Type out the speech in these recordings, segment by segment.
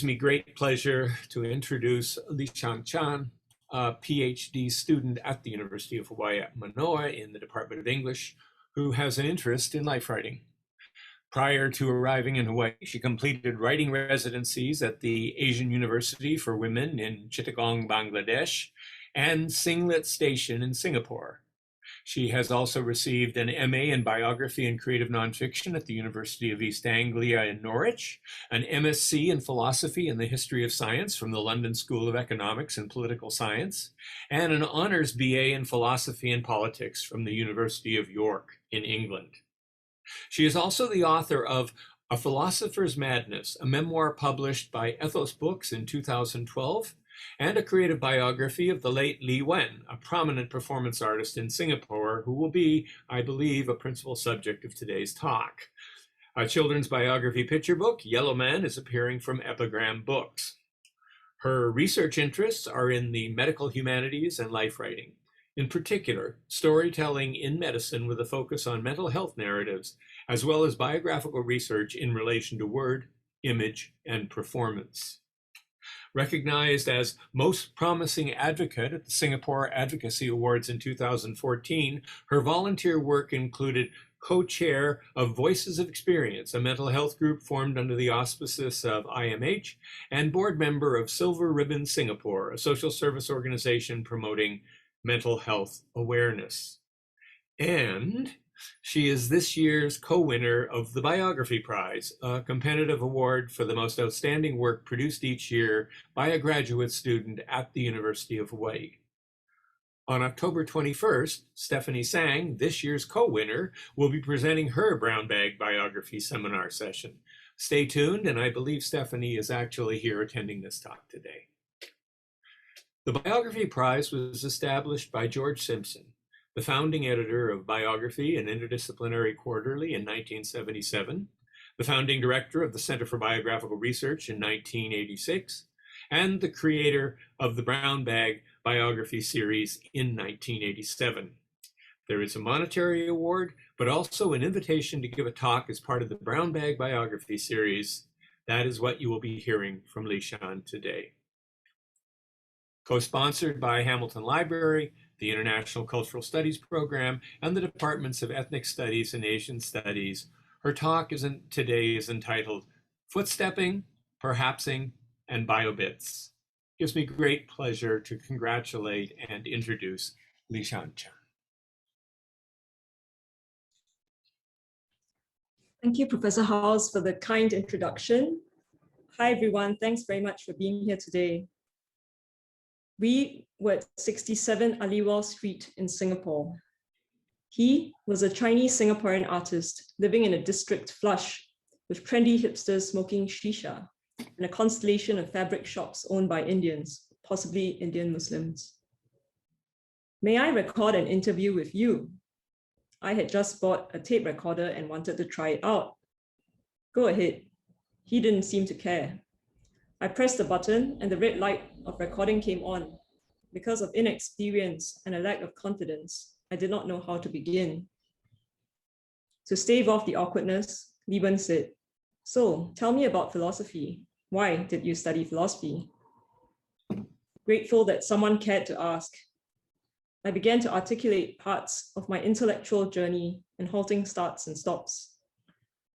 Me great pleasure to introduce Shan Chan, a PhD student at the University of Hawaii at Mānoa in the Department of English, who has an interest in life writing. Prior to arriving in Hawaii, she completed writing residencies at the Asian University for Women in Chittagong, Bangladesh, and Singlet Station in Singapore. She has also received an MA in Biography and Creative Nonfiction at the University of East Anglia in Norwich, an MSc in Philosophy and the History of Science from the London School of Economics and Political Science, and an Honours BA in Philosophy and Politics from the University of York in England. She is also the author of A Philosopher's Madness, a memoir published by Ethos Books in 2012, and a creative biography of the late Lee Wen, a prominent performance artist in Singapore, who will be, I believe, a principal subject of today's talk. A children's biography picture book, Yellow Man, is appearing from Epigram Books. Her research interests are in the medical humanities and life writing. In particular, storytelling in medicine with a focus on mental health narratives, as well as biographical research in relation to word, image, and performance. Recognized as Most Promising Advocate at the Singapore Advocacy Awards in 2014, her volunteer work included co-chair of Voices of Experience, a mental health group formed under the auspices of IMH, and board member of Silver Ribbon Singapore, a social service organization promoting mental health awareness. And she is this year's co-winner of the Biography Prize, a competitive award for the most outstanding work produced each year by a graduate student at the University of Hawaii. On October 21st, Stephanie Sang, this year's co-winner, will be presenting her Brown Bag Biography seminar session. Stay tuned, and I believe Stephanie is actually here attending this talk today. The Biography Prize was established by George Simpson, the founding editor of Biography and Interdisciplinary Quarterly in 1977, the founding director of the Center for Biographical Research in 1986, and the creator of the Brown Bag Biography series in 1987. There is a monetary award, but also an invitation to give a talk as part of the Brown Bag Biography series. That is what you will be hearing from Lee Shan today. Co-sponsored by Hamilton Library, the International Cultural Studies Program, and the Departments of Ethnic Studies and Asian Studies, her talk today is entitled Footstepping, Perhapsing, and Biobits. It gives me great pleasure to congratulate and introduce Lee Shan Chan. Thank you, Professor Howes, for the kind introduction. Hi, everyone. Thanks very much for being here today. We were at 67 Aliwal Street in Singapore. He was a Chinese Singaporean artist living in a district flush with trendy hipsters smoking shisha and a constellation of fabric shops owned by Indians, possibly Indian Muslims. May I record an interview with you? I had just bought a tape recorder and wanted to try it out. Go ahead. He didn't seem to care. I pressed the button and the red light of recording came on. Because of inexperience and a lack of confidence, I did not know how to begin. To stave off the awkwardness, Lee Wen said, "So, tell me about philosophy. Why did you study philosophy?" Grateful that someone cared to ask, I began to articulate parts of my intellectual journey in halting starts and stops.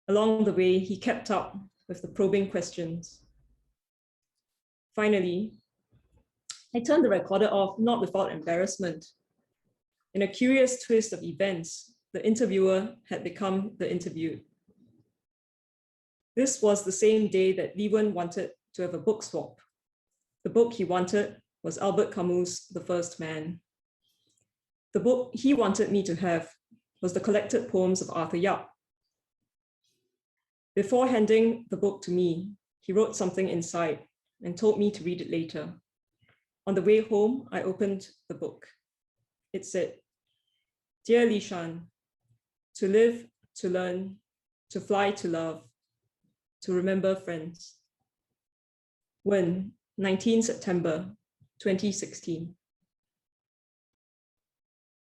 Along the way, he kept up with the probing questions. Finally, I turned the recorder off, not without embarrassment. In a curious twist of events, the interviewer had become the interviewed. This was the same day that Lee Wen wanted to have a book swap. The book he wanted was Albert Camus' The First Man. The book he wanted me to have was the collected poems of Arthur Yap. Before handing the book to me, he wrote something inside and told me to read it later. On the way home, I opened the book. It said, "Dear Lee Shan, to live, to learn, to fly, to love, to remember friends." Wen, 19 September, 2016.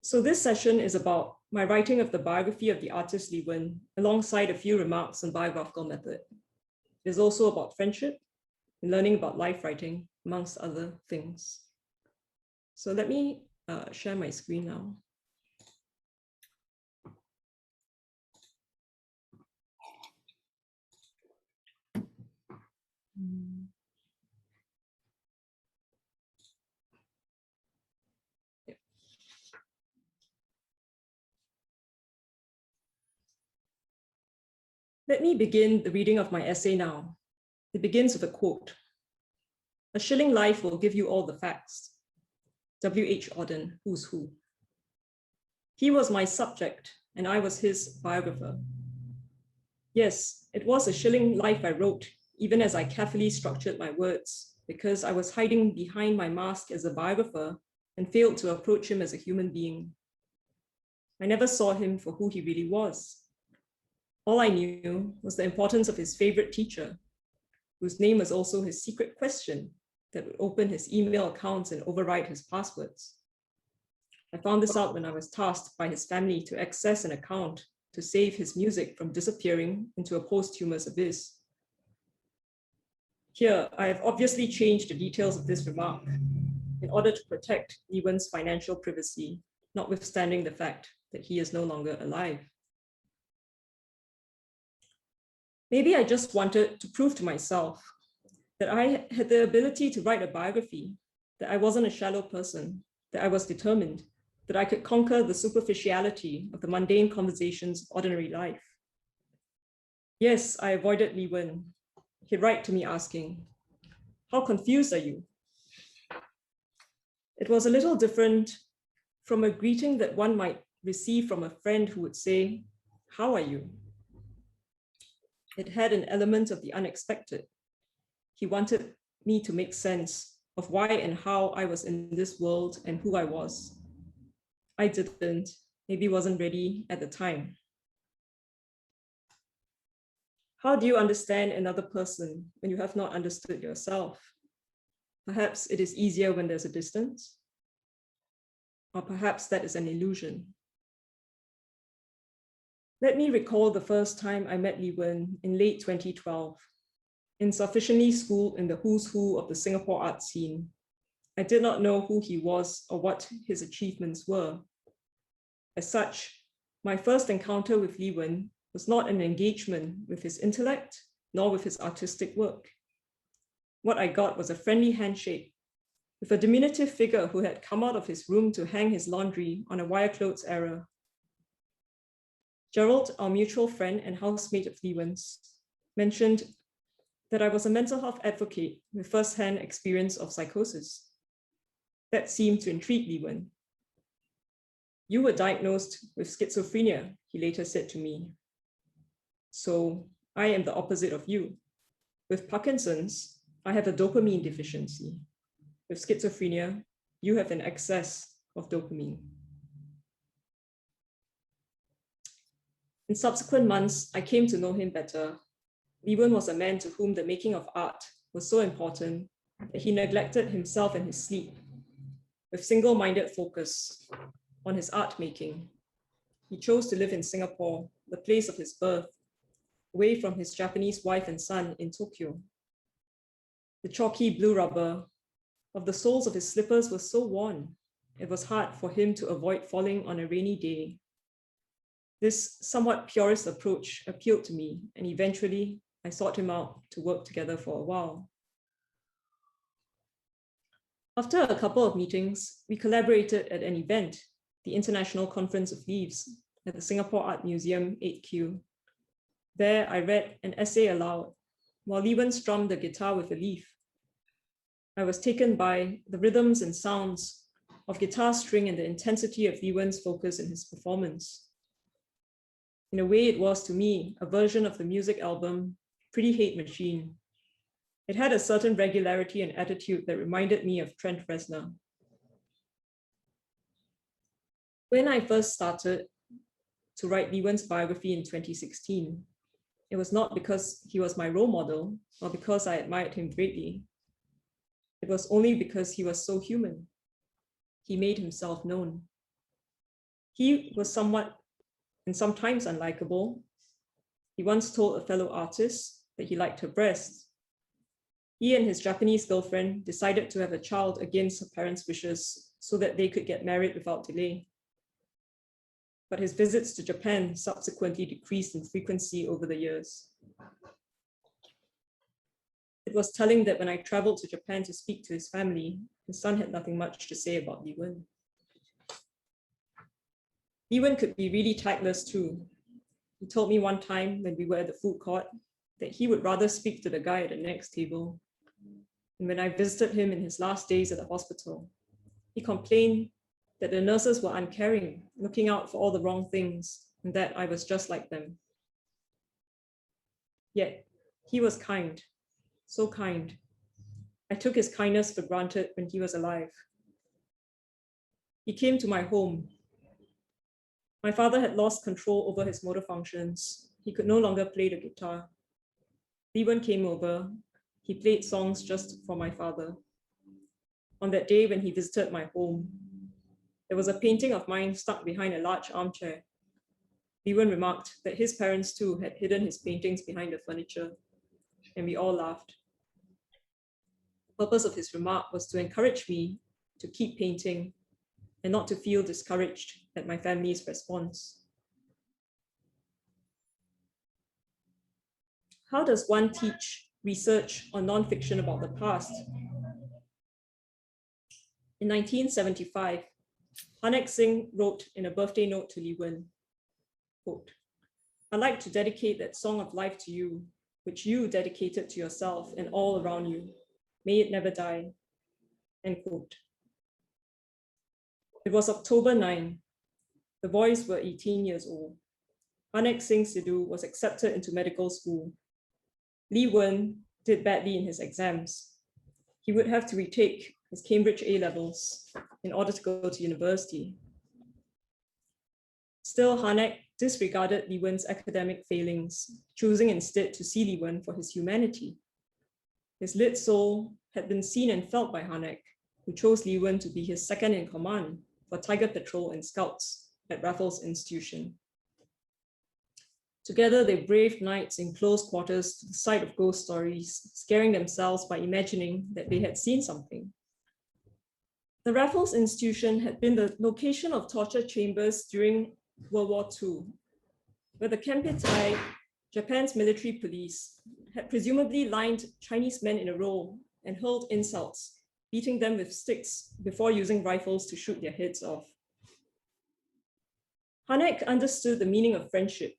So this session is about my writing of the biography of the artist Lee Wen, alongside a few remarks on biographical method. It is also about friendship, in learning about life writing, amongst other things. So let me share my screen now. Let me begin the reading of my essay now. It begins with a quote. "A shilling life will give you all the facts." W.H. Auden, Who's Who. He was my subject, and I was his biographer. Yes, it was a shilling life I wrote, even as I carefully structured my words, because I was hiding behind my mask as a biographer and failed to approach him as a human being. I never saw him for who he really was. All I knew was the importance of his favorite teacher, whose name was also his secret question that would open his email accounts and override his passwords. I found this out when I was tasked by his family to access an account to save his music from disappearing into a posthumous abyss. Here, I have obviously changed the details of this remark in order to protect Lee Wen's financial privacy, notwithstanding the fact that he is no longer alive. Maybe I just wanted to prove to myself that I had the ability to write a biography, that I wasn't a shallow person, that I was determined, that I could conquer the superficiality of the mundane conversations of ordinary life. Yes, I avoided Lee Wen. He'd write to me asking, "How confused are you?" It was a little different from a greeting that one might receive from a friend who would say, "How are you?" It had an element of the unexpected. He wanted me to make sense of why and how I was in this world and who I was. I didn't, maybe wasn't ready at the time. How do you understand another person when you have not understood yourself? Perhaps it is easier when there's a distance, or perhaps that is an illusion. Let me recall the first time I met Lee Wen in late 2012. Insufficiently schooled in the who's who of the Singapore art scene, I did not know who he was or what his achievements were. As such, my first encounter with Lee Wen was not an engagement with his intellect, nor with his artistic work. What I got was a friendly handshake with a diminutive figure who had come out of his room to hang his laundry on a wire clothes error. Gerald, our mutual friend and housemate of Lee Wen's, mentioned that I was a mental health advocate with first-hand experience of psychosis. That seemed to intrigue Lee Wen. "You were diagnosed with schizophrenia," he later said to me. "So I am the opposite of you. With Parkinson's, I have a dopamine deficiency. With schizophrenia, you have an excess of dopamine." In subsequent months, I came to know him better. Lee Wen was a man to whom the making of art was so important that he neglected himself and his sleep. With single-minded focus on his art making, he chose to live in Singapore, the place of his birth, away from his Japanese wife and son in Tokyo. The chalky blue rubber of the soles of his slippers was so worn, it was hard for him to avoid falling on a rainy day. This somewhat purist approach appealed to me, and eventually I sought him out to work together for a while. After a couple of meetings, we collaborated at an event, the International Conference of Leaves, at the Singapore Art Museum 8Q. There, I read an essay aloud, while Lee Wen strummed the guitar with a leaf. I was taken by the rhythms and sounds of guitar string and the intensity of Lee Wen's focus in his performance. In a way, it was to me a version of the music album Pretty Hate Machine. It had a certain regularity and attitude that reminded me of Trent Reznor. When I first started to write Lee Wen's biography in 2016, it was not because he was my role model or because I admired him greatly. It was only because he was so human. He made himself known. He was somewhat and sometimes unlikable. He once told a fellow artist that he liked her breasts. He and his Japanese girlfriend decided to have a child against her parents' wishes so that they could get married without delay. But his visits to Japan subsequently decreased in frequency over the years. It was telling that when I traveled to Japan to speak to his family, his son had nothing much to say about Lee Wen. Lee Wen could be really tactless too. He told me one time when we were at the food court that he would rather speak to the guy at the next table. And when I visited him in his last days at the hospital, he complained that the nurses were uncaring, looking out for all the wrong things, and that I was just like them. Yet, he was kind, so kind. I took his kindness for granted when he was alive. He came to my home. My father had lost control over his motor functions. He could no longer play the guitar. Lee Wen came over. He played songs just for my father. On that day when he visited my home, there was a painting of mine stuck behind a large armchair. Lee Wen remarked that his parents too had hidden his paintings behind the furniture, and we all laughed. The purpose of his remark was to encourage me to keep painting and not to feel discouraged at my family's response. How does one teach research on nonfiction about the past? In 1975, Hanek Singh wrote in a birthday note to Lee Wen, quote, "I'd like to dedicate that song of life to you, which you dedicated to yourself and all around you. May it never die," end quote. It was October 9. The boys were 18 years old. Hanek Singh Sidhu was accepted into medical school. Lee Wen did badly in his exams. He would have to retake his Cambridge A-levels in order to go to university. Still, Hanek disregarded Lee Wen's academic failings, choosing instead to see Lee Wen for his humanity. His lit soul had been seen and felt by Hanek, who chose Lee Wen to be his second in command for Tiger Patrol and Scouts at Raffles Institution. Together, they braved nights in close quarters to the sight of ghost stories, scaring themselves by imagining that they had seen something. The Raffles Institution had been the location of torture chambers during World War II, where the Kempeitai, Japan's military police, had presumably lined Chinese men in a row and hurled insults, beating them with sticks before using rifles to shoot their heads off. Hanek understood the meaning of friendship.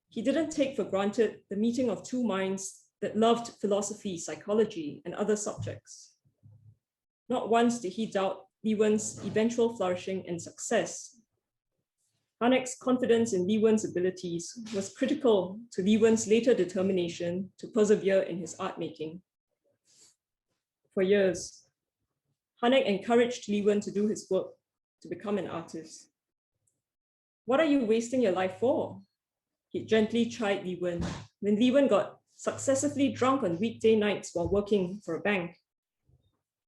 He didn't take for granted the meeting of two minds that loved philosophy, psychology, and other subjects. Not once did he doubt Lee Wen's eventual flourishing and success. Hanek's confidence in Lee Wen's abilities was critical to Lee Wen's later determination to persevere in his art making. For years, Hanek encouraged Lee Wen to do his work, to become an artist. "What are you wasting your life for?" He gently chid Lee Wen when Lee Wen got successively drunk on weekday nights while working for a bank.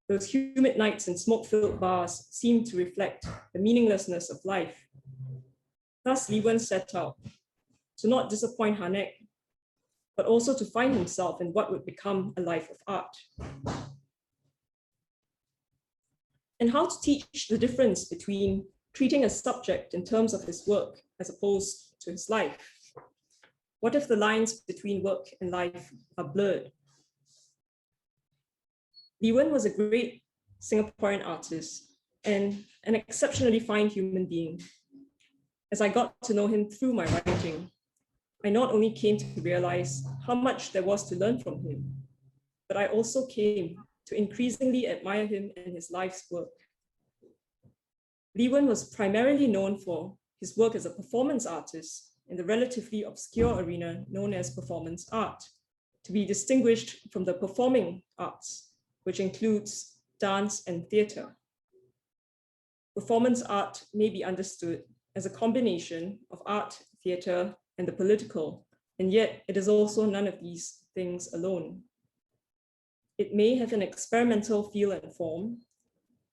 Those humid nights in smoke-filled bars seemed to reflect the meaninglessness of life. Thus, Lee Wen set out to not disappoint Hanek, but also to find himself in what would become a life of art. And how to teach the difference between treating a subject in terms of his work as opposed to his life? What if the lines between work and life are blurred? Lee Wen was a great Singaporean artist and an exceptionally fine human being. As I got to know him through my writing, I not only came to realize how much there was to learn from him, but I also came to increasingly admire him and his life's work. Lee Wen was primarily known for his work as a performance artist in the relatively obscure arena known as performance art, to be distinguished from the performing arts, which includes dance and theatre. Performance art may be understood as a combination of art, theatre, and the political, and yet it is also none of these things alone. It may have an experimental feel and form.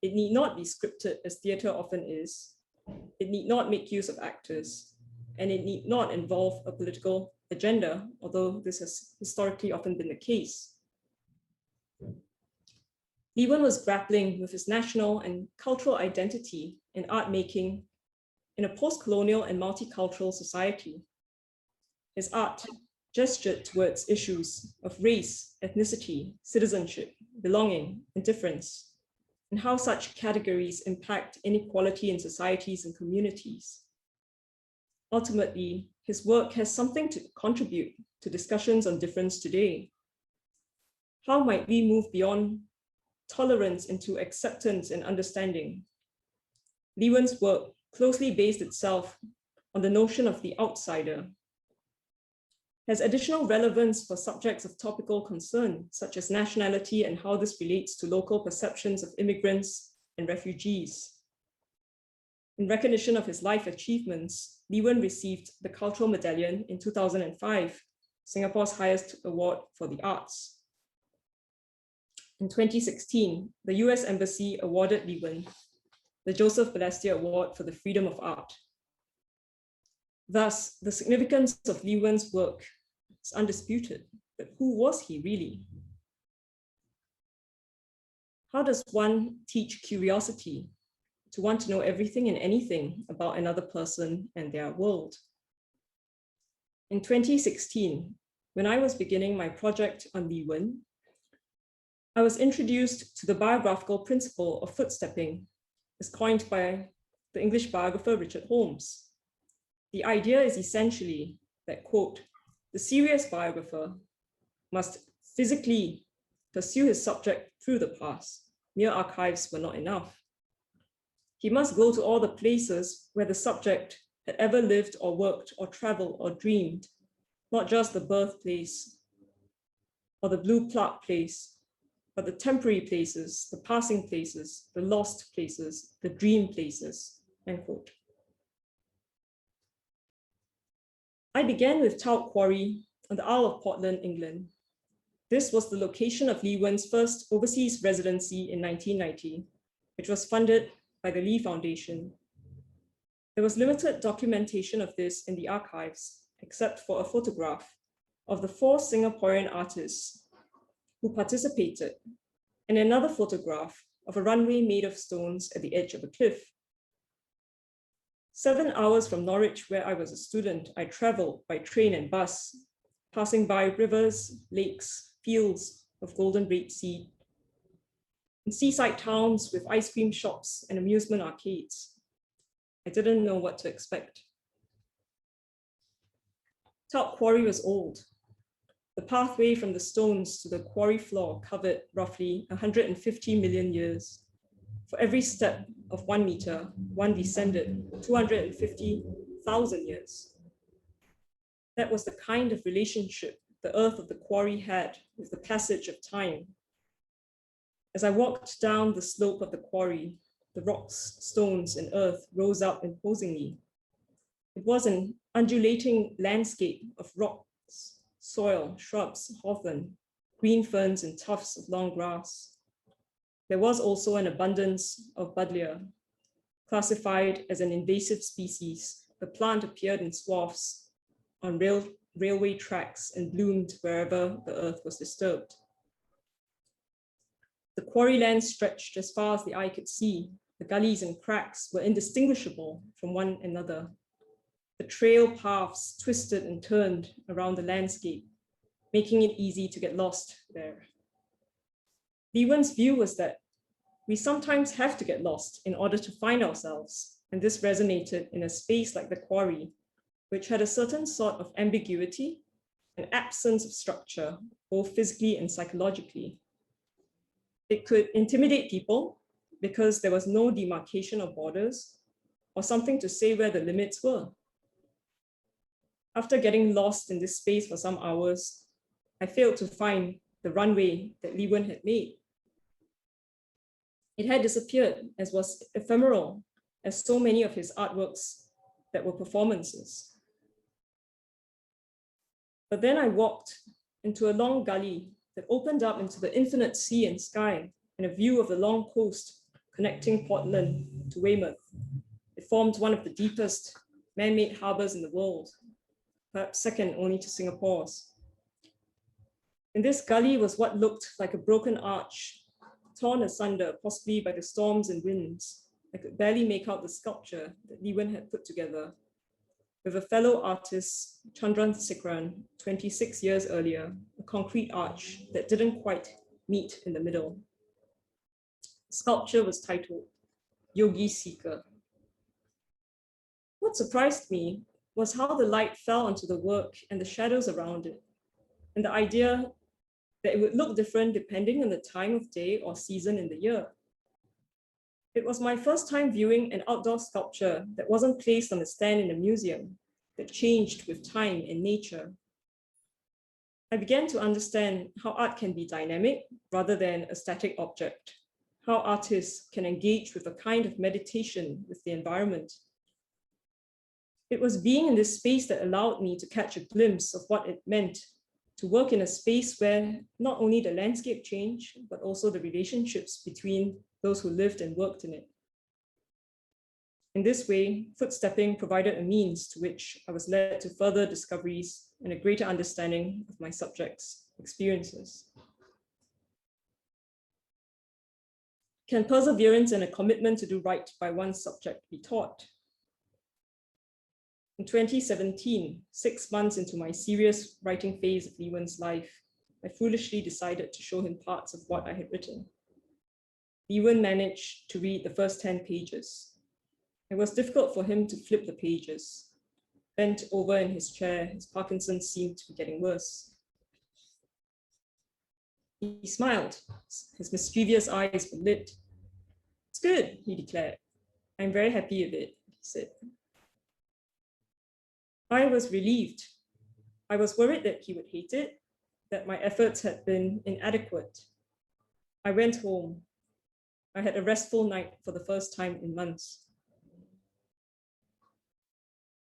It need not be scripted as theatre often is. It need not make use of actors, and it need not involve a political agenda, although this has historically often been the case. Lee Wen was grappling with his national and cultural identity in art making in a post-colonial and multicultural society. His art gestured towards issues of race, ethnicity, citizenship, belonging, and difference, and how such categories impact inequality in societies and communities. Ultimately, his work has something to contribute to discussions on difference today. How might we move beyond tolerance into acceptance and understanding? Lee Wen's work closely based itself on the notion of the outsider, has additional relevance for subjects of topical concern, such as nationality and how this relates to local perceptions of immigrants and refugees. In recognition of his life achievements, Lee Wen received the Cultural Medallion in 2005, Singapore's highest award for the arts. In 2016, the US Embassy awarded Lee Wen the Joseph Balestier Award for the Freedom of Art. Thus, the significance of Lee Wen's work is undisputed, but who was he really? How does one teach curiosity, to want to know everything and anything about another person and their world? In 2016, when I was beginning my project on Lee Wen, I was introduced to the biographical principle of footstepping, as coined by the English biographer Richard Holmes. The idea is essentially that, quote, the serious biographer must physically pursue his subject through the past. Mere archives were not enough. He must go to all the places where the subject had ever lived or worked or traveled or dreamed, not just the birthplace or the blue plaque place, but the temporary places, the passing places, the lost places, the dream places, end quote. I began with Tout Quarry on the Isle of Portland, England. This was the location of Lee Wen's first overseas residency in 1990, which was funded by the Lee Foundation. There was limited documentation of this in the archives, except for a photograph of the 4 Singaporean artists who participated, and another photograph of a runway made of stones at the edge of a cliff. 7 hours from Norwich, where I was a student, I traveled by train and bus, passing by rivers, lakes, fields of golden rapeseed, and seaside towns with ice cream shops and amusement arcades. I didn't know what to expect. Tout Quarry was old. The pathway from the stones to the quarry floor covered roughly 150 million years. For every step of 1 meter, one descended 250,000 years. That was the kind of relationship the earth of the quarry had with the passage of time. As I walked down the slope of the quarry, the rocks, stones, and earth rose up imposingly. It was an undulating landscape of rocks, soil, shrubs, hawthorn, green ferns, and tufts of long grass. There was also an abundance of buddleia. Classified as an invasive species, the plant appeared in swaths on railway tracks and bloomed wherever the earth was disturbed. The quarry land stretched as far as the eye could see. The gullies and cracks were indistinguishable from one another. The trail paths twisted and turned around the landscape, making it easy to get lost there. Lee Wen's view was that we sometimes have to get lost in order to find ourselves, and this resonated in a space like the quarry, which had a certain sort of ambiguity and absence of structure, both physically and psychologically. It could intimidate people because there was no demarcation of borders or something to say where the limits were. After getting lost in this space for some hours, I failed to find the runway that Lee Wen had made. It had disappeared, as was ephemeral as so many of his artworks that were performances. But then I walked into a long gully that opened up into the infinite sea and sky and a view of the long coast connecting Portland to Weymouth. It formed one of the deepest man-made harbors in the world, perhaps second only to Singapore's. In this gully was what looked like a broken arch torn asunder, possibly by the storms and winds. I could barely make out the sculpture that Lee Wen had put together with a fellow artist, Chan Chan, 26 years earlier, a concrete arch that didn't quite meet in the middle. The sculpture was titled Yogi Seeker. What surprised me was how the light fell onto the work and the shadows around it, and the idea that it would look different depending on the time of day or season in the year. It was my first time viewing an outdoor sculpture that wasn't placed on a stand in a museum, that changed with time and nature. I began to understand how art can be dynamic rather than a static object, how artists can engage with a kind of meditation with the environment. It was being in this space that allowed me to catch a glimpse of what it meant to work in a space where not only the landscape changed, but also the relationships between those who lived and worked in it. In this way, Footstepping provided a means to which I was led to further discoveries and a greater understanding of my subjects' experiences. Can perseverance and a commitment to do right by one's subject be taught? In 2017, 6 months into my serious writing phase of Lee Wen's life, I foolishly decided to show him parts of what I had written. Lee Wen managed to read the first 10 pages. It was difficult for him to flip the pages. Bent over in his chair, his Parkinson's seemed to be getting worse. He smiled. His mischievous eyes were lit. "It's good," he declared. "I'm very happy with it," he said. I was relieved. I was worried that he would hate it, that my efforts had been inadequate. I went home. I had a restful night for the first time in months.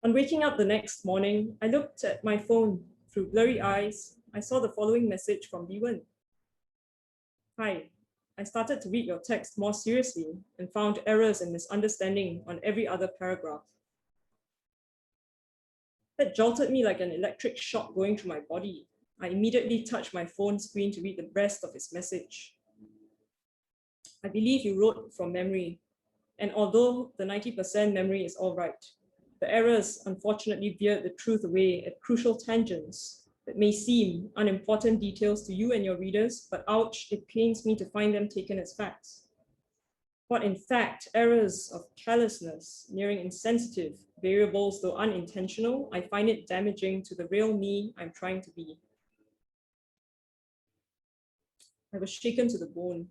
On waking up the next morning, I looked at my phone. Through blurry eyes, I saw the following message from Lee Wen. "Hi, I started to read your text more seriously and found errors and misunderstanding on every other paragraph." That jolted me like an electric shock going through my body. I immediately touched my phone screen to read the rest of his message. "I believe you wrote from memory, and although the 90% memory is all right, the errors unfortunately veered the truth away at crucial tangents that may seem unimportant details to you and your readers, but ouch, it pains me to find them taken as facts. What in fact, errors of carelessness, nearing insensitive, variables though unintentional, I find it damaging to the real me I'm trying to be." I was shaken to the bone.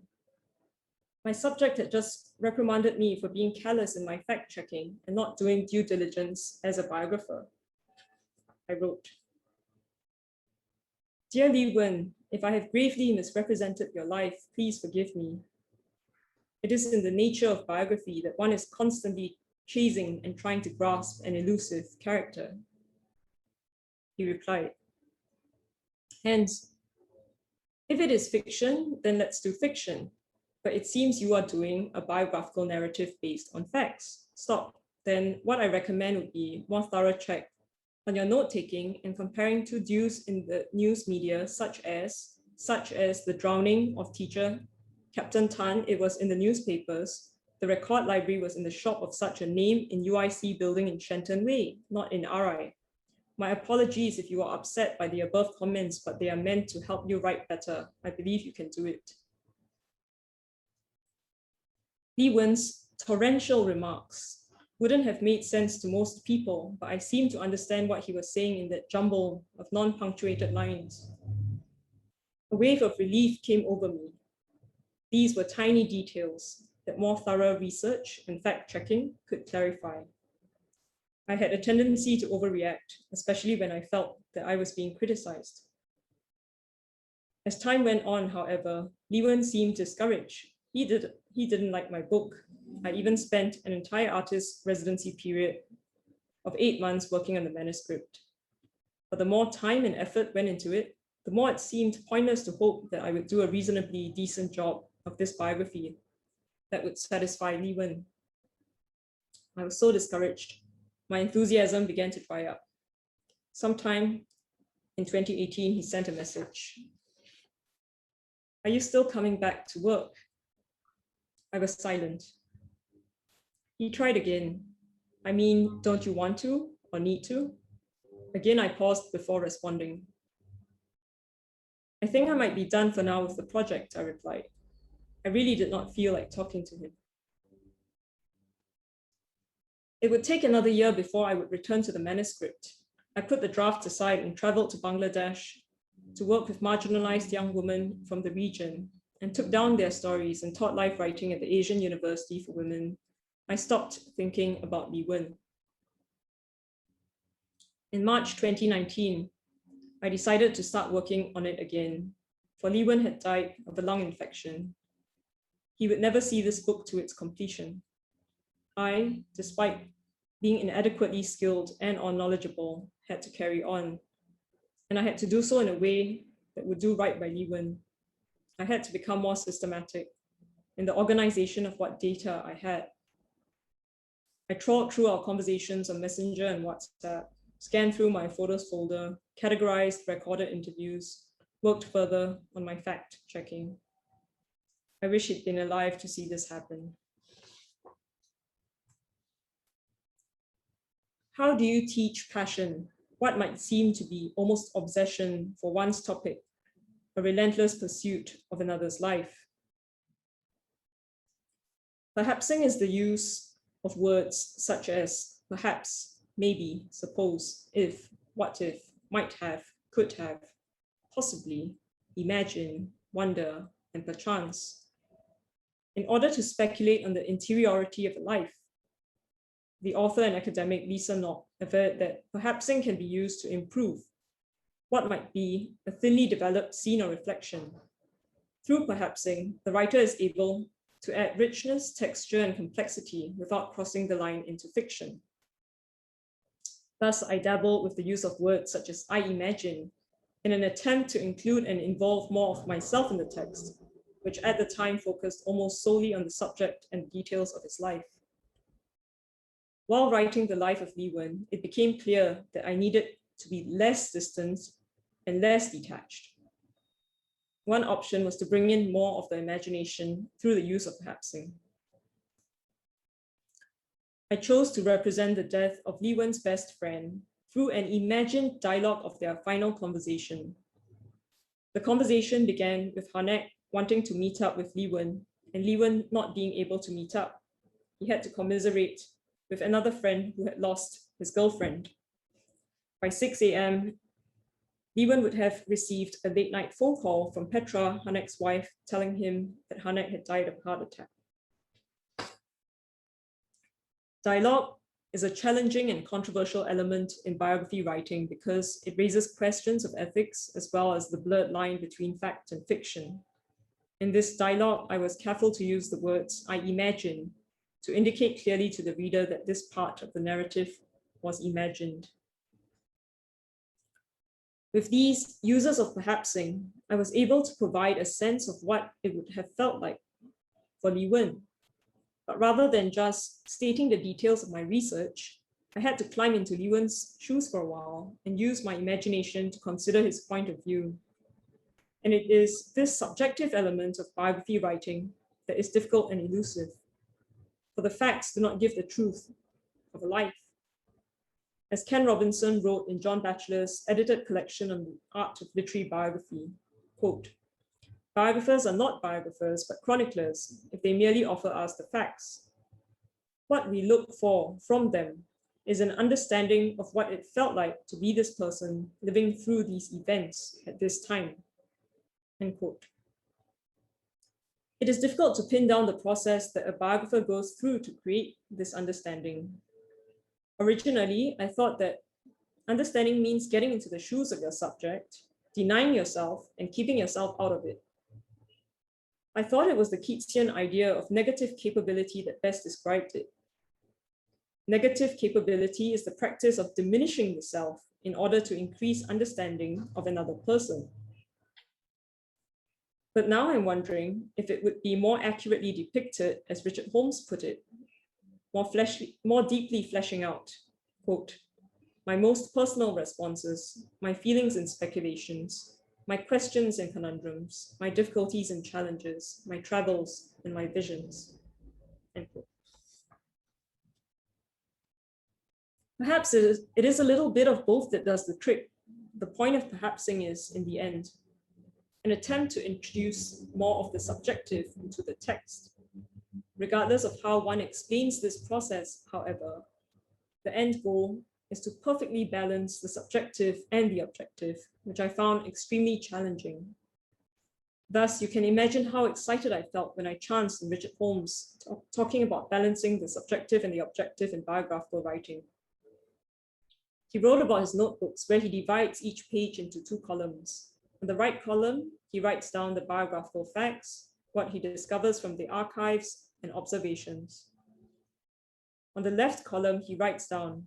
My subject had just reprimanded me for being careless in my fact-checking and not doing due diligence as a biographer. I wrote, "Dear Lee Wen, if I have gravely misrepresented your life, please forgive me. It is in the nature of biography that one is constantly chasing and trying to grasp an elusive character." He replied, "Hence, if it is fiction, then let's do fiction. But it seems you are doing a biographical narrative based on facts. Stop. Then what I recommend would be more thorough check on your note-taking and comparing two dues in the news media, such as the drowning of teacher Captain Tan. It was in the newspapers. The record library was in the shop of such a name in UIC building in Shenton Way, not in RI. My apologies if you are upset by the above comments, but they are meant to help you write better. I believe you can do it." Lee Wen's torrential remarks wouldn't have made sense to most people, but I seemed to understand what he was saying in that jumble of non-punctuated lines. A wave of relief came over me. These were tiny details that more thorough research and fact-checking could clarify. I had a tendency to overreact, especially when I felt that I was being criticized. As time went on, however, Lee Wen seemed discouraged. He didn't like my book. I even spent an entire artist residency period of 8 months working on the manuscript. But the more time and effort went into it, the more it seemed pointless to hope that I would do a reasonably decent job of this biography that would satisfy Lee Wen. I was so discouraged. My enthusiasm began to dry up. Sometime in 2018, he sent a message. "Are you still coming back to work? I was silent. He tried again. I mean, don't you want to or need to? Again, I paused before responding. I think I might be done for now with the project, I replied. I really did not feel like talking to him. It would take another year before I would return to the manuscript. I put the draft aside and traveled to Bangladesh to work with marginalized young women from the region and took down their stories and taught life writing at the Asian University for Women. I stopped thinking about Lee Wen. In March 2019, I decided to start working on it again, for Lee Wen had died of a lung infection. He would never see this book to its completion. I, despite being inadequately skilled and or knowledgeable, had to carry on. And I had to do so in a way that would do right by Lee Wen. I had to become more systematic in the organization of what data I had. I trawled through our conversations on Messenger and WhatsApp, scanned through my photos folder, categorized recorded interviews, worked further on my fact checking. I wish he'd been alive to see this happen. How do you teach passion, what might seem to be almost obsession for one's topic, a relentless pursuit of another's life? Perhapsing is the use of words such as perhaps, maybe, suppose, if, what if, might have, could have, possibly, imagine, wonder, and perchance, in order to speculate on the interiority of a life. The author and academic Lisa Knopp averred that perhapsing can be used to improve what might be a thinly developed scene or reflection. Through perhapsing, the writer is able to add richness, texture, and complexity without crossing the line into fiction. Thus, I dabble with the use of words such as I imagine in an attempt to include and involve more of myself in the text, which at the time focused almost solely on the subject and details of his life. While writing the life of Lee Wen, it became clear that I needed to be less distant and less detached. One option was to bring in more of the imagination through the use of perhapsing. I chose to represent the death of Lee Wen's best friend through an imagined dialogue of their final conversation. The conversation began with Hanek wanting to meet up with Lee Wen and Lee Wen not being able to meet up. He had to commiserate with another friend who had lost his girlfriend. By 6 a.m., Lee Wen would have received a late night phone call from Petra, Hanek's wife, telling him that Hanek had died of a heart attack. Dialogue is a challenging and controversial element in biography writing because it raises questions of ethics as well as the blurred line between fact and fiction. In this dialogue, I was careful to use the words I imagine to indicate clearly to the reader that this part of the narrative was imagined. With these uses of perhapsing, I was able to provide a sense of what it would have felt like for Lee Wen. But rather than just stating the details of my research, I had to climb into Lee Wen's shoes for a while and use my imagination to consider his point of view. And it is this subjective element of biography writing that is difficult and elusive, for the facts do not give the truth of a life. As Ken Robinson wrote in John Batchelor's edited collection on the art of literary biography, quote, "Biographers are not biographers, but chroniclers if they merely offer us the facts. What we look for from them is an understanding of what it felt like to be this person living through these events at this time," end quote. It is difficult to pin down the process that a biographer goes through to create this understanding. Originally, I thought that understanding means getting into the shoes of your subject, denying yourself, and keeping yourself out of it. I thought it was the Keatsian idea of negative capability that best described it. Negative capability is the practice of diminishing the self in order to increase understanding of another person. But now I'm wondering if it would be more accurately depicted, as Richard Holmes put it, more deeply fleshing out, quote, "My most personal responses, my feelings and speculations, my questions and conundrums, my difficulties and challenges, my travels and my visions." End quote. Perhaps it is a little bit of both that does the trick. The point of perhapsing is, in the end, an attempt to introduce more of the subjective into the text. Regardless of how one explains this process, however, the end goal is to perfectly balance the subjective and the objective, which I found extremely challenging. Thus, you can imagine how excited I felt when I chanced on Richard Holmes talking about balancing the subjective and the objective in biographical writing. He wrote about his notebooks where he divides each page into two columns. In the right column, he writes down the biographical facts, what he discovers from the archives, and observations. On the left column, he writes down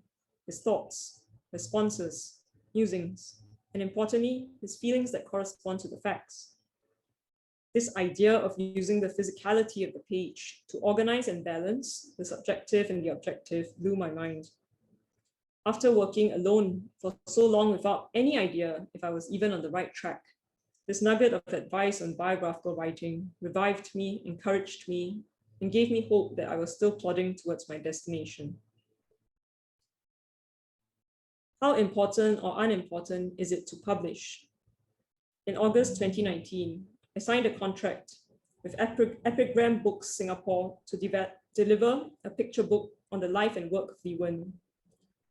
his thoughts, responses, musings, and importantly, his feelings that correspond to the facts. This idea of using the physicality of the page to organize and balance the subjective and the objective blew my mind. After working alone for so long without any idea if I was even on the right track, this nugget of advice on biographical writing revived me, encouraged me, and gave me hope that I was still plodding towards my destination. How important or unimportant is it to publish? In August 2019, I signed a contract with Epigram Books Singapore to deliver a picture book on the life and work of Lee Wen.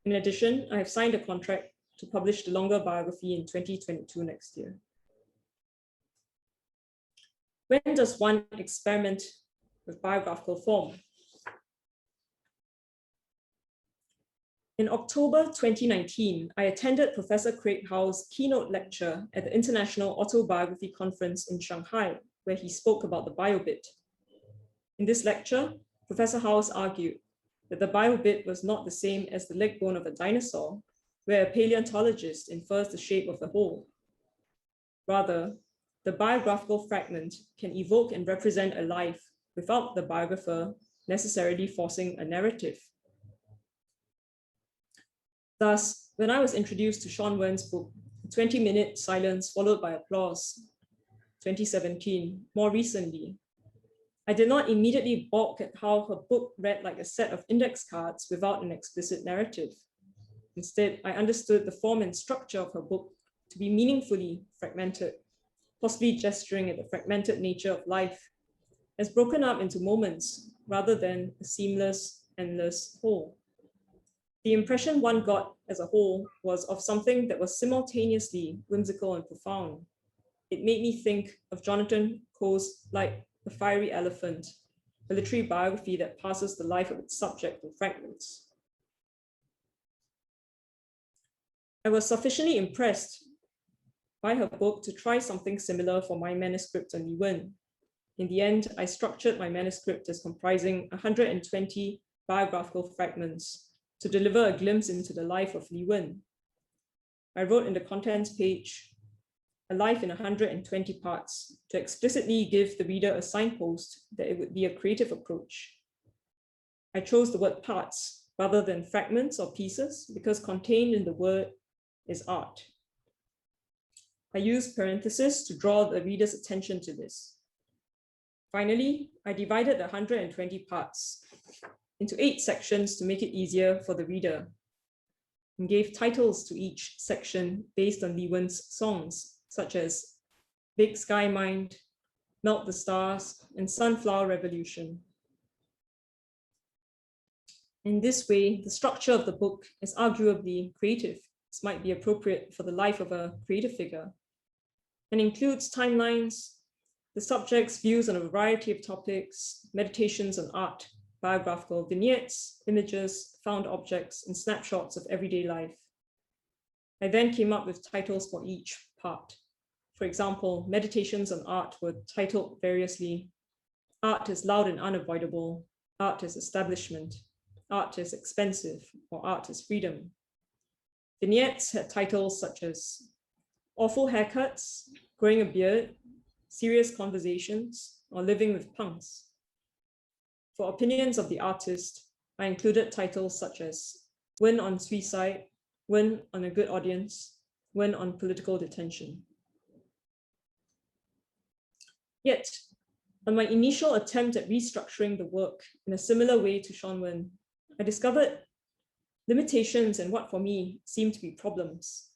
In addition, I have signed a contract to publish the longer biography in 2022 next year. When does one experiment with biographical form? In October 2019, I attended Professor Craig Howe's keynote lecture at the International Autobiography Conference in Shanghai, where he spoke about the biobit. In this lecture, Professor Howe argued that the biobit was not the same as the leg bone of a dinosaur, where a paleontologist infers the shape of the whole. Rather, the biographical fragment can evoke and represent a life without the biographer necessarily forcing a narrative. Thus, when I was introduced to Shan Wen's book, 20-minute silence followed by applause, 2017, more recently, I did not immediately balk at how her book read like a set of index cards without an explicit narrative. Instead, I understood the form and structure of her book to be meaningfully fragmented, possibly gesturing at the fragmented nature of life as broken up into moments rather than a seamless, endless whole. The impression one got as a whole was of something that was simultaneously whimsical and profound. It made me think of Jonathan Coe's Like the Fiery Elephant, a literary biography that passes the life of its subject in fragments. I was sufficiently impressed by her book to try something similar for my manuscript on Lee Wen. In the end, I structured my manuscript as comprising 120 biographical fragments to deliver a glimpse into the life of Lee Wen. I wrote in the contents page, a life in 120 parts, to explicitly give the reader a signpost that it would be a creative approach. I chose the word parts rather than fragments or pieces because contained in the word is art. I used parentheses to draw the reader's attention to this. Finally, I divided the 120 parts into 8 sections to make it easier for the reader, and gave titles to each section based on Lee Wen's songs, such as Big Sky Mind, Melt the Stars, and Sunflower Revolution. In this way, the structure of the book is arguably creative. This might be appropriate for the life of a creative figure, and includes timelines, the subject's views on a variety of topics, meditations on art, biographical vignettes, images, found objects, and snapshots of everyday life. I then came up with titles for each part. For example, meditations on art were titled variously: Art is Loud and Unavoidable, Art is Establishment, Art is Expensive, or Art is Freedom. Vignettes had titles such as Awful Haircuts, Growing a Beard, Serious Conversations, or Living with Punks. For opinions of the artist, I included titles such as Win on Suicide, Win on a Good Audience, Win on Political Detention. Yet, On my initial attempt at restructuring the work in a similar way to Shan Wen, I discovered limitations in what for me seemed to be problems.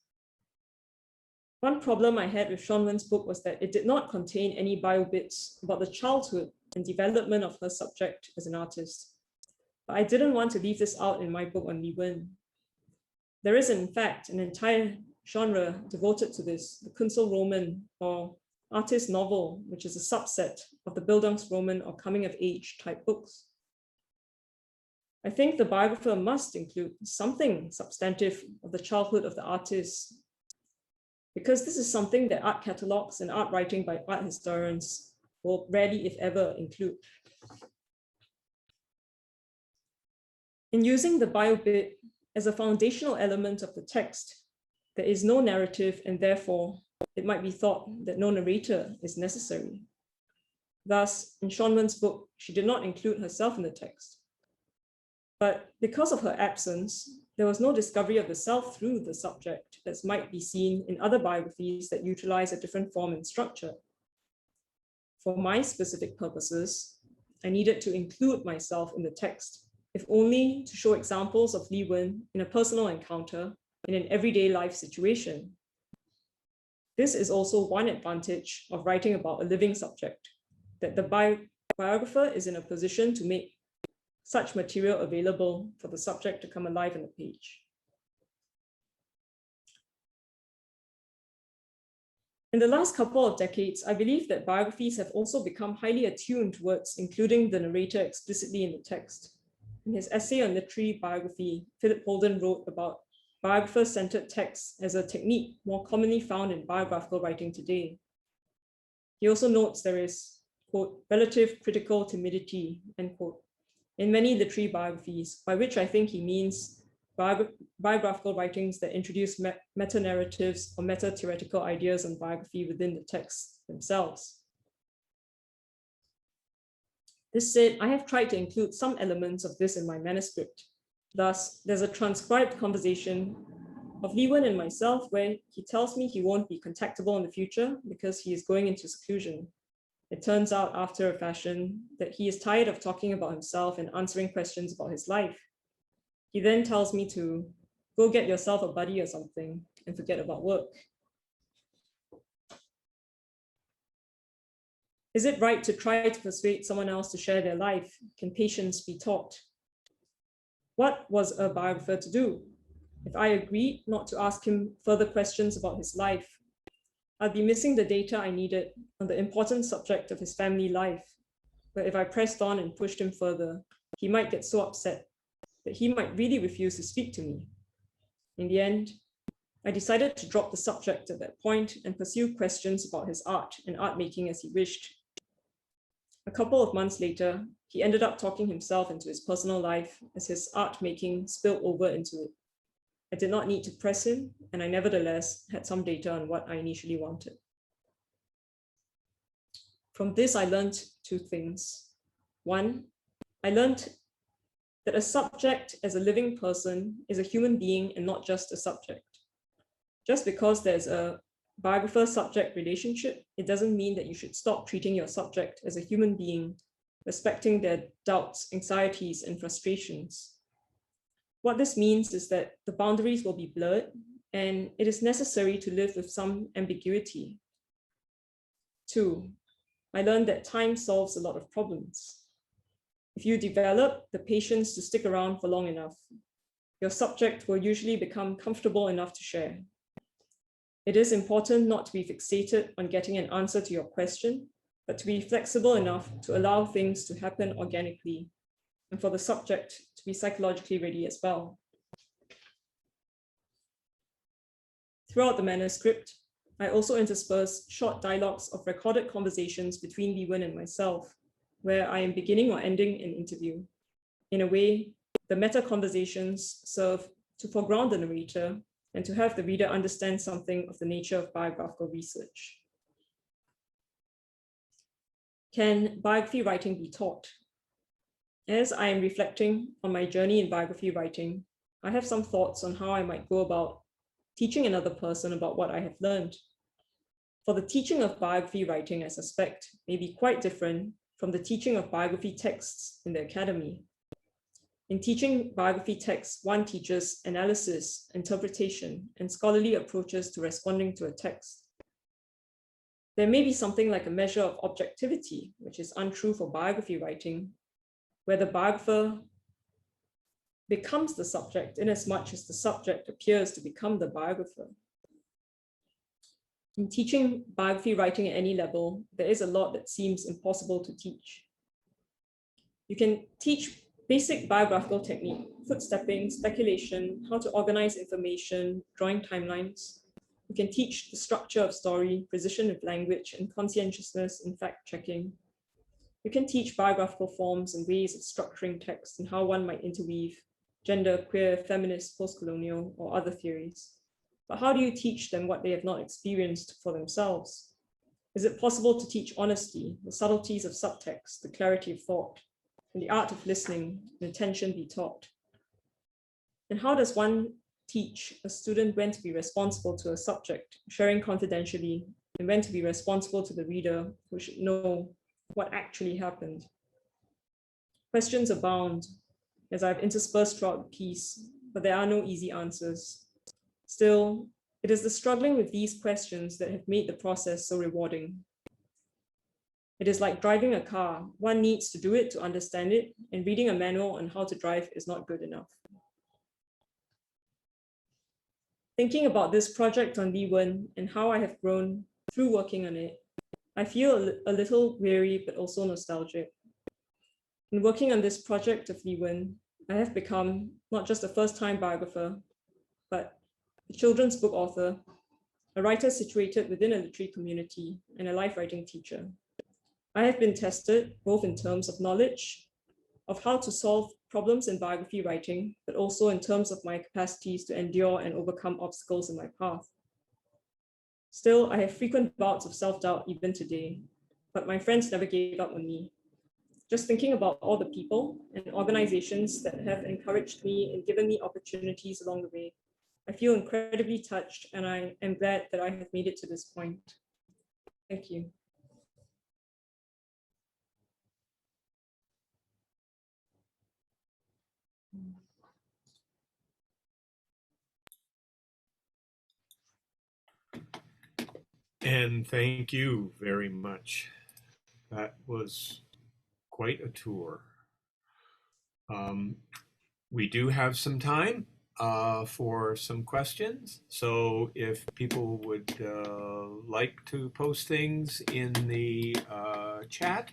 One problem I had with Shan Wen's book was that it did not contain any bio bits about the childhood and development of her subject as an artist. But I didn't want to leave this out in my book on Lee Wen. There is, in fact, an entire genre devoted to this, the Kunstlerroman, or artist novel, which is a subset of the Bildungsroman or coming of age type books. I think the biographer must include something substantive of the childhood of the artist, because this is something that art catalogs and art writing by art historians will rarely, if ever, include. In using the bio bit as a foundational element of the text, there is no narrative, and therefore it might be thought that no narrator is necessary. Thus, in Shan Wen's book, she did not include herself in the text. But because of her absence, there was no discovery of the self through the subject, as might be seen in other biographies that utilize a different form and structure. For my specific purposes, I needed to include myself in the text, if only to show examples of Lee Wen in a personal encounter in an everyday life situation. This is also one advantage of writing about a living subject, that the biographer is in a position to make such material available for the subject to come alive on the page. In the last couple of decades, I believe that biographies have also become highly attuned towards including the narrator explicitly in the text. In his essay on literary biography, Philip Holden wrote about biographer-centered text as a technique more commonly found in biographical writing today. He also notes there is, quote, relative critical timidity, end quote, in many literary biographies, by which I think he means biographical writings that introduce meta-narratives or meta-theoretical ideas on biography within the texts themselves. This said, I have tried to include some elements of this in my manuscript. Thus, there's a transcribed conversation of Lee Wen and myself where he tells me he won't be contactable in the future because he is going into seclusion. It turns out, after a fashion, that he is tired of talking about himself and answering questions about his life. He then tells me to go get yourself a buddy or something and forget about work. Is it right to try to persuade someone else to share their life? Can patience be taught? What was a biographer to do? If I agreed not to ask him further questions about his life, I'd be missing the data I needed on the important subject of his family life. But if I pressed on and pushed him further, he might get so upset that he might really refuse to speak to me. In the end, I decided to drop the subject at that point and pursue questions about his art and art making as he wished. A couple of months later, he ended up talking himself into his personal life as his art making spilled over into it. I did not need to press him, and I nevertheless had some data on what I initially wanted. From this, I learned two things. One, I learned that a subject as a living person is a human being and not just a subject. Just because there's a biographer-subject relationship, it doesn't mean that you should stop treating your subject as a human being, respecting their doubts, anxieties, and frustrations. What this means is that the boundaries will be blurred, and it is necessary to live with some ambiguity. Two, I learned that time solves a lot of problems. If you develop the patience to stick around for long enough, your subject will usually become comfortable enough to share. It is important not to be fixated on getting an answer to your question, but to be flexible enough to allow things to happen organically, and for the subject to be psychologically ready as well. Throughout the manuscript, I also intersperse short dialogues of recorded conversations between Lee Wen and myself, where I am beginning or ending an interview. In a way, the meta conversations serve to foreground the narrator and to have the reader understand something of the nature of biographical research. Can biography writing be taught? As I am reflecting on my journey in biography writing, I have some thoughts on how I might go about teaching another person about what I have learned. For the teaching of biography writing, I suspect, may be quite different from the teaching of biography texts in the academy. In teaching biography texts, one teaches analysis, interpretation, and scholarly approaches to responding to a text. There may be something like a measure of objectivity, which is untrue for biography writing, where the biographer becomes the subject in as much as the subject appears to become the biographer. In teaching biography writing at any level, there is a lot that seems impossible to teach. You can teach basic biographical technique, footstepping, speculation, how to organize information, drawing timelines. You can teach the structure of story, precision of language, and conscientiousness in fact-checking. You can teach biographical forms and ways of structuring text and how one might interweave gender, queer, feminist, post-colonial, or other theories. But how do you teach them what they have not experienced for themselves? Is it possible to teach honesty, the subtleties of subtext, the clarity of thought, and the art of listening and attention be taught? And how does one teach a student when to be responsible to a subject, sharing confidentially, and when to be responsible to the reader who should know what actually happened? Questions abound as I've interspersed throughout the piece, but there are no easy answers. Still, it is the struggling with these questions that have made the process so rewarding. It is like driving a car. One needs to do it to understand it, and reading a manual on how to drive is not good enough. Thinking about this project on Lee Wen and how I have grown through working on it, I feel a little weary, but also nostalgic. In working on this project of Lee Wen, I have become not just a first-time biographer, but a children's book author, a writer situated within a literary community, and a life writing teacher. I have been tested both in terms of knowledge of how to solve problems in biography writing, but also in terms of my capacities to endure and overcome obstacles in my path. Still, I have frequent bouts of self-doubt even today, but my friends never gave up on me. Just thinking about all the people and organizations that have encouraged me and given me opportunities along the way, I feel incredibly touched, and I am glad that I have made it to this point. Thank you. And thank you very much. That was quite a tour. We do have some time for some questions. So if people would like to post things in the chat,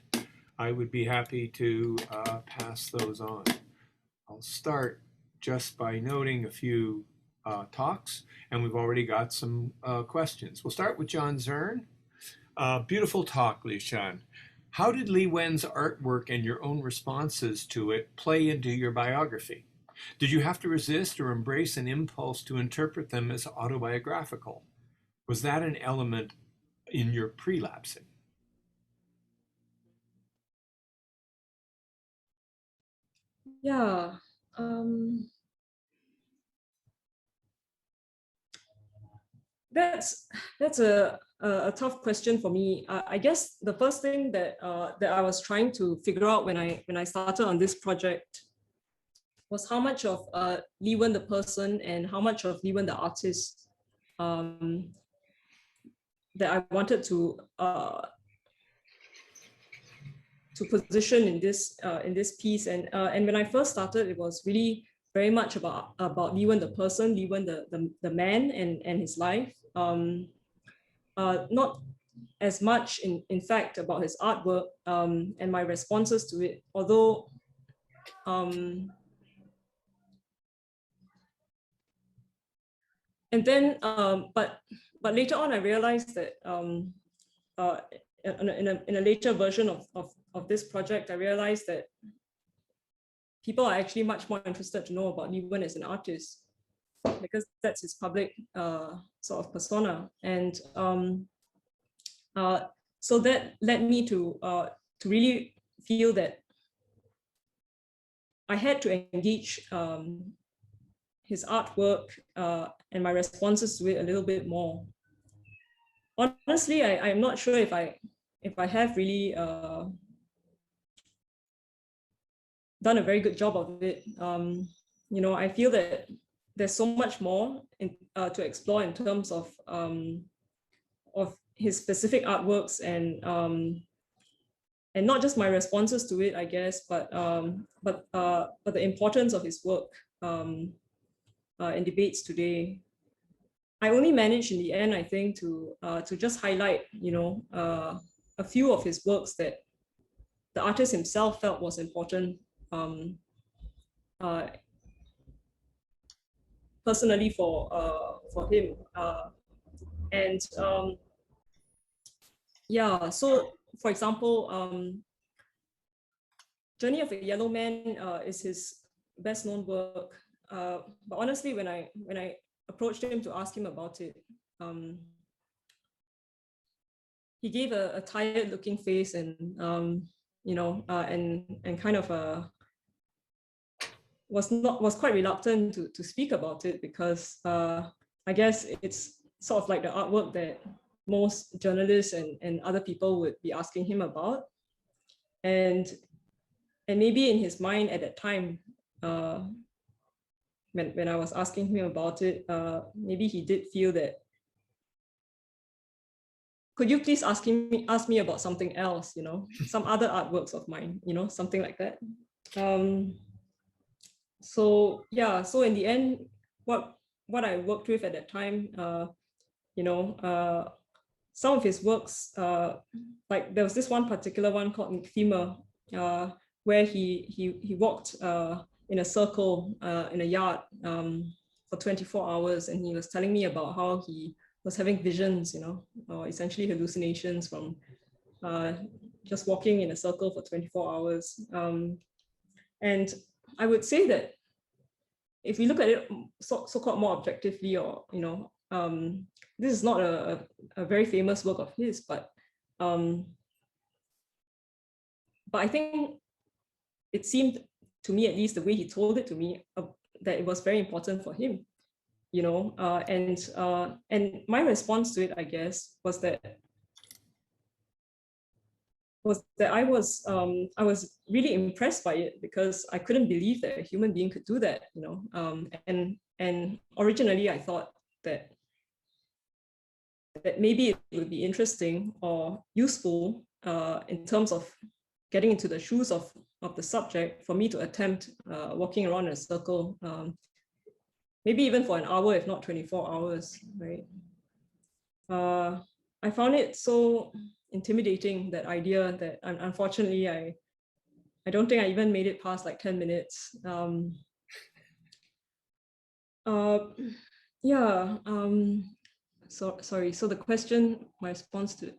I would be happy to pass those on. I'll start just by noting a few talks, and we've already got some questions. We'll start with John Zern. Beautiful talk, Lee Shan. How did Lee Wen's artwork and your own responses to it play into your biography? Did you have to resist or embrace an impulse to interpret them as autobiographical? Was that an element in your prelapsing? Yeah. That's a tough question for me. I guess the first thing that I was trying to figure out when I started on this project was how much of Lee Wen the person and how much of Lee Wen the artist that I wanted to position in this piece. And when I first started, it was really very much about Lee Wen the person, Lee Wen the man and his life. Not as much in fact about his artwork and my responses to it, although and then but later on I realized that in a later version of this project, I realized that people are actually much more interested to know about Lee Wen as an artist, because that's his public sort of persona. And so that led me to really feel that I had to engage his artwork and my responses to it a little bit more. honestly, I'm not sure if I have really done a very good job of it. You know, I feel that there's so much more to explore in terms of his specific artworks and not just my responses to it, I guess, but the importance of his work in debates today. I only managed in the end, I think, to just highlight, you know, a few of his works that the artist himself felt was important. Uh, Personally for him, and yeah. So, for example, Journey of a Yellow Man is his best known work. But honestly, when I approached him to ask him about it, he gave a tired looking face and you know, and kind of was quite reluctant to speak about it because I guess it's sort of like the artwork that most journalists and other people would be asking him about, and maybe in his mind at that time, when I was asking him about it, maybe he did feel that, could you please ask me about something else, you know, some other artworks of mine, you know, something like that. So yeah, so in the end, what I worked with at that time, you know, some of his works, like there was this one particular one called Nocthema, where he walked in a circle in a yard for 24 hours, and he was telling me about how he was having visions, you know, or essentially hallucinations from just walking in a circle for 24 hours. And I would say that if we look at it so-called more objectively, or, you know, this is not a very famous work of his, but I think it seemed to me, at least the way he told it to me, that it was very important for him, you know, and my response to it, I guess, was that I was really impressed by it, because I couldn't believe that a human being could do that, you know, and originally I thought that maybe it would be interesting or useful in terms of getting into the shoes of the subject for me to attempt walking around in a circle, maybe even for an hour, if not 24 hours, right? I found it so intimidating, that idea, that unfortunately I don't think I even made it past like 10 minutes. Yeah. So sorry. So the question, my response to,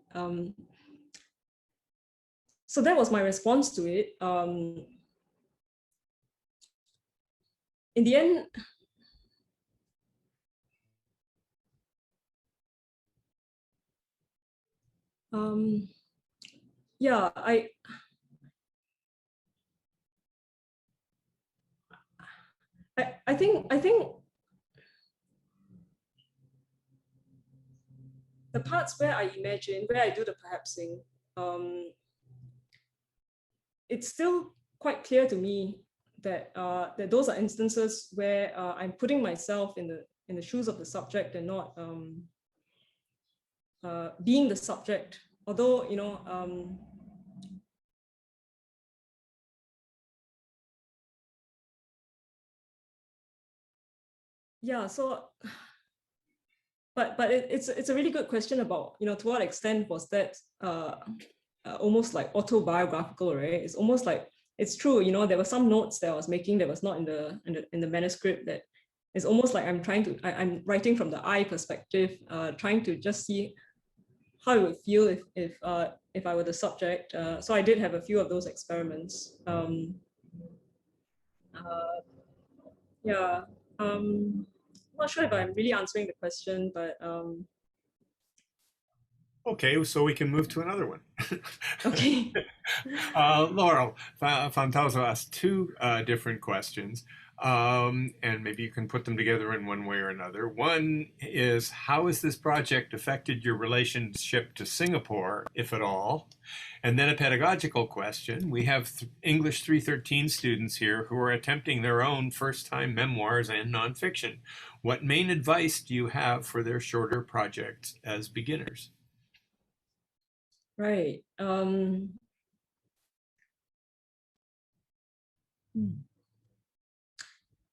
so that was my response to it. In the end, yeah, I think the parts where I imagine, where I do the perhapsing, it's still quite clear to me that that those are instances where I'm putting myself in the shoes of the subject and not being the subject. Although, you know, yeah. So, but it's a really good question about, you know, to what extent was that almost like autobiographical, right? It's almost like, it's true, you know, there were some notes that I was making that was not in the manuscript, that it's almost like I'm writing from the I perspective, trying to just see how it would feel if I were the subject. So I did have a few of those experiments. Yeah. I'm not sure if I'm really answering the question, but Okay, so we can move to another one. okay. Laurel Fantaso asked two different questions. and maybe you can put them together in one way or another. One is, how has this project affected your relationship to Singapore, if at all? And then a pedagogical question. We have English 313 students here who are attempting their own first-time memoirs and nonfiction. What main advice do you have for their shorter projects as beginners? Right.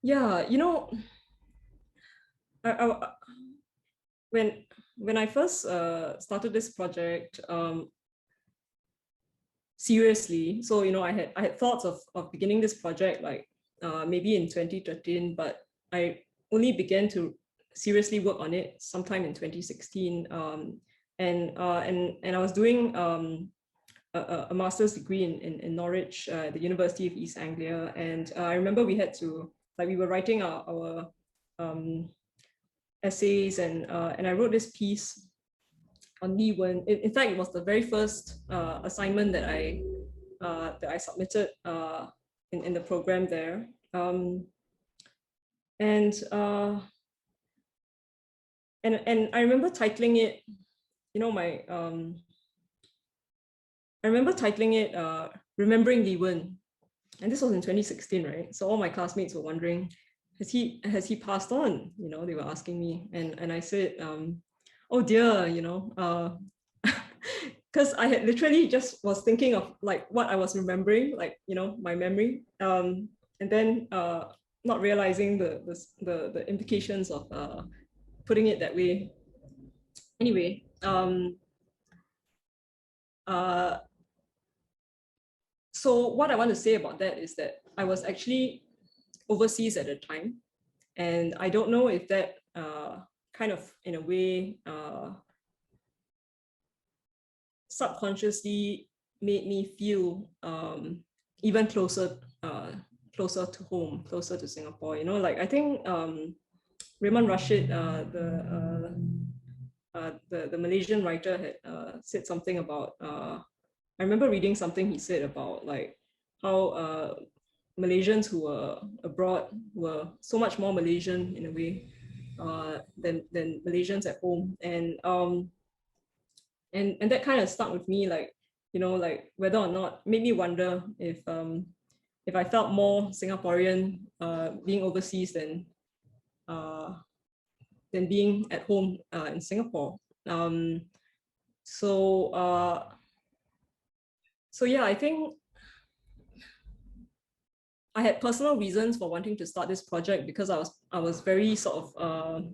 Yeah, you know, I, when I first started this project, seriously, so you know, I had thoughts of beginning this project like maybe in 2013, but I only began to seriously work on it sometime in 2016, and I was doing a master's degree in Norwich, the University of East Anglia, and I remember we had to, like, we were writing our essays, and I wrote this piece on Lee Wen. In fact, it was the very first assignment that I submitted in the program there, and I remember titling it, you know, I remember titling it "Remembering Lee Wen," and this was in 2016, right? So all my classmates were wondering, has he passed on? You know, they were asking me, and I said, oh dear, you know, because I had literally just was thinking of like what I was remembering, like, you know, my memory, and then not realizing the implications of putting it that way. Anyway, so what I want to say about that is that I was actually overseas at the time, and I don't know if that kind of, in a way, subconsciously made me feel even closer to home, closer to Singapore. You know, like I think Raymond Rashid, the Malaysian writer, had said something about. I remember reading something he said about like how Malaysians who were abroad were so much more Malaysian in a way than Malaysians at home, and that kind of stuck with me, like, you know, like whether or not, made me wonder if I felt more Singaporean being overseas than being at home in Singapore. So yeah, I think I had personal reasons for wanting to start this project because I was very sort of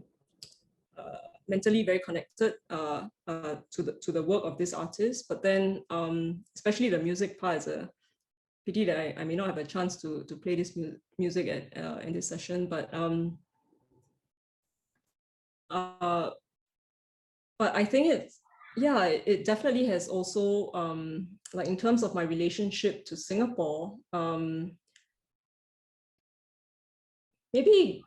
mentally very connected to the work of this artist. But then, especially the music part, is a pity that I may not have a chance to play this music at in this session. But I think it definitely has also like in terms of my relationship to Singapore, maybe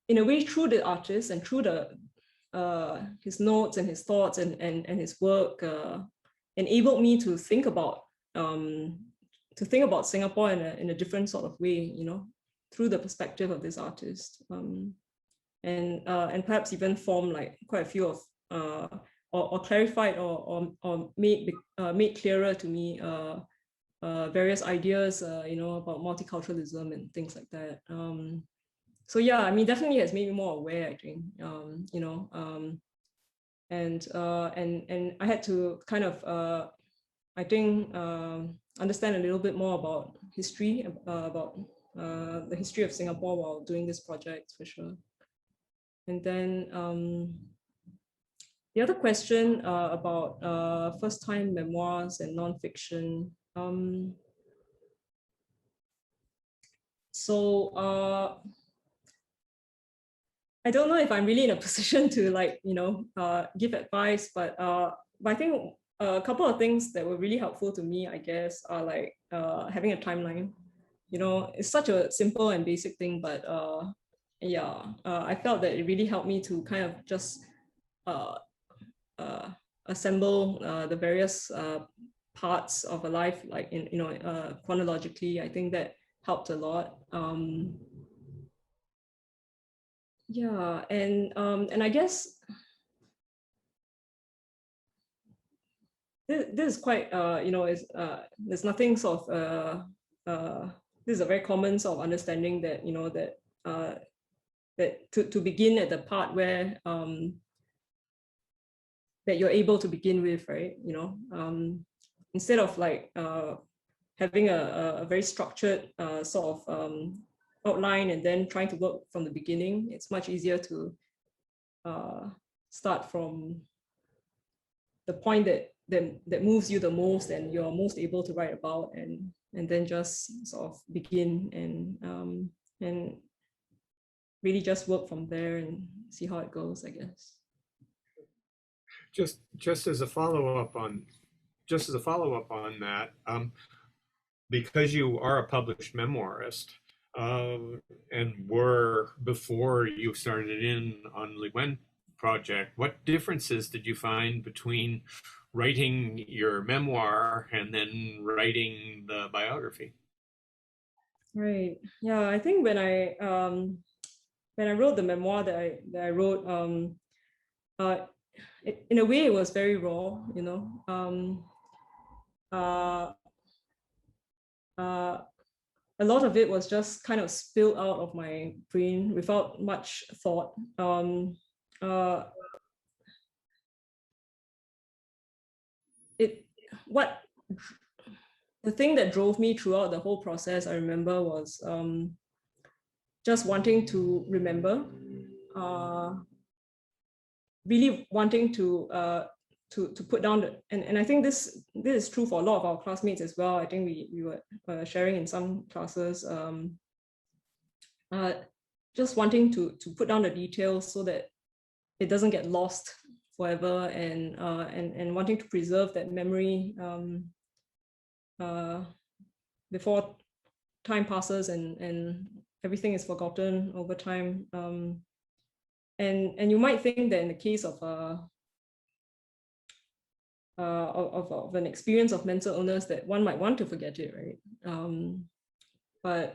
in a way through the artist and through the his notes and his thoughts and his work enabled me to think about Singapore in a different sort of way, you know, through the perspective of this artist, and perhaps even form like quite a few of or clarified or made clearer to me various ideas, you know, about multiculturalism and things like that. So yeah, I mean, definitely has made me more aware, I think, you know, and I had to kind of, I think, understand a little bit more about history, about the history of Singapore while doing this project, for sure. And then the other question about first-time memoirs and nonfiction. So I don't know if I'm really in a position to, like, you know, give advice, but I think a couple of things that were really helpful to me, I guess, are like having a timeline. You know, it's such a simple and basic thing, but yeah, I felt that it really helped me to kind of just assemble the various parts of a life, like in, you know, chronologically. I think that helped a lot. yeah, and I guess this is quite there's nothing sort of this is a very common sort of understanding that that to begin at the part where that you're able to begin with, right? Instead of like having a very structured sort of outline and then trying to work from the beginning, it's much easier to start from the point that moves you the most and you're most able to write about, and then just sort of begin and really just work from there and see how it goes, I guess. Just as a follow-up on that, because you are a published memoirist, and were before you started in on Lee Wen project, what differences did you find between writing your memoir and then writing the biography? Right. Yeah, I think when I wrote the memoir that I wrote, in a way it was very raw, a lot of it was just kind of spilled out of my brain without much thought. The thing that drove me throughout the whole process, I remember, was just wanting to remember, really wanting to put down and I think this is true for a lot of our classmates as well. I think we were sharing in some classes, just wanting to put down the details so that it doesn't get lost forever, and wanting to preserve that memory before time passes and everything is forgotten over time. And you might think that in the case of an experience of mental illness that one might want to forget it, right? But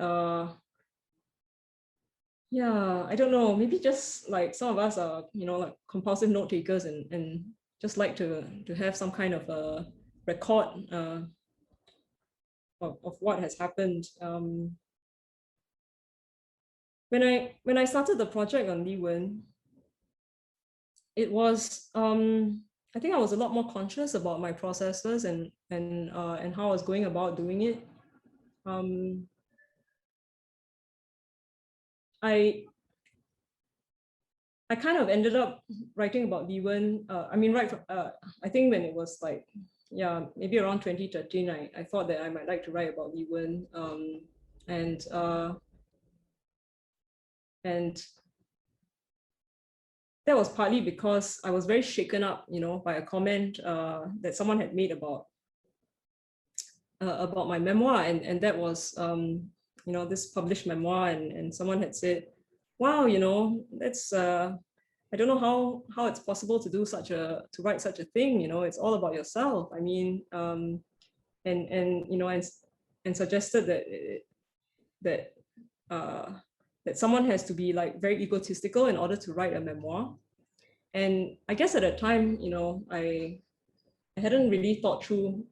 yeah, I don't know, maybe just like some of us are, like compulsive note takers and just like to have some kind of a record of what has happened. When I started the project on Lee Wen, it was I think I was a lot more conscious about my processes and how I was going about doing it. I kind of ended up writing about Lee Wen. I think when it was like, yeah, maybe around 2013, I thought that I might like to write about Lee Wen. And that was partly because I was very shaken up, by a comment that someone had made about my memoir, and that was this published memoir, and someone had said, wow, that's I don't know how it's possible to write such a thing, it's all about yourself. I mean, and suggested that someone has to be like very egotistical in order to write a memoir. And I guess at that time, I hadn't really thought through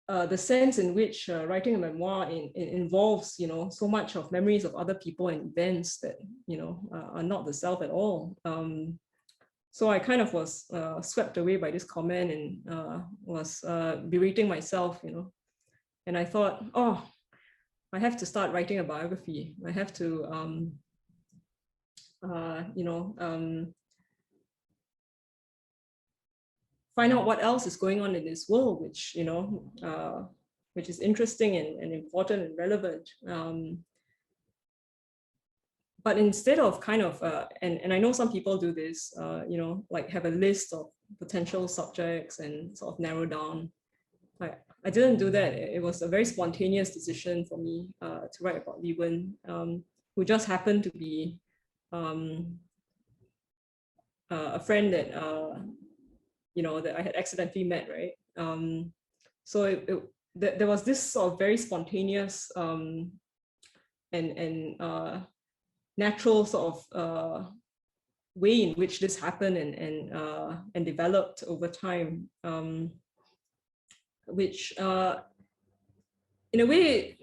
the sense in which writing a memoir involves, so much of memories of other people and events that, are not the self at all. So I kind of was swept away by this comment and was berating myself, and I thought, oh, I have to start writing a biography. I have to, find out what else is going on in this world, which is interesting and important and relevant. But instead of kind of, and I know some people do this, like have a list of potential subjects and sort of narrow down. I didn't do that. It was a very spontaneous decision for me to write about Lee Wen, who just happened to be a friend that that I had accidentally met, right? So there was this sort of very spontaneous natural sort of way in which this happened and developed over time, which in a way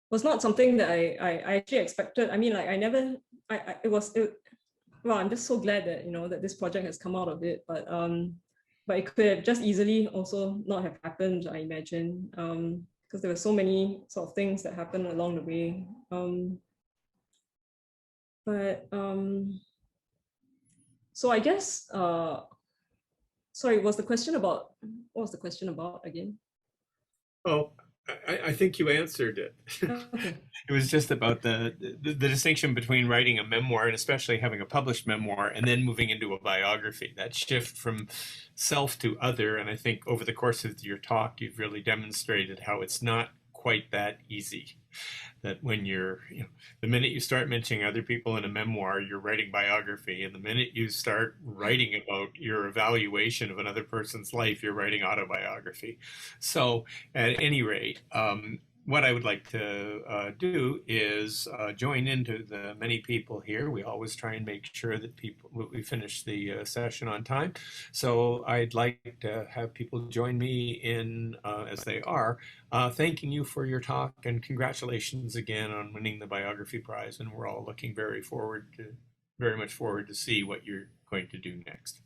was not something that I actually expected. I mean, like well, I'm just so glad that, you know, that this project has come out of it, but it could have just easily also not have happened, I imagine, because there were so many sort of things that happened along the way. So I guess, sorry, what was the question about again? Oh, I think you answered it. Okay. It was just about the distinction between writing a memoir and especially having a published memoir and then moving into a biography, that shift from self to other. And I think over the course of your talk, you've really demonstrated how it's not quite that easy. That when you're, you know, the minute you start mentioning other people in a memoir, you're writing biography. And the minute you start writing about your evaluation of another person's life, you're writing autobiography. So at any rate, what I would like to do is join into the many people here. We always try and make sure that we finish the session on time. So I'd like to have people join me in, as they are, thanking you for your talk and congratulations again on winning the Biography Prize. And we're all looking very much forward to see what you're going to do next.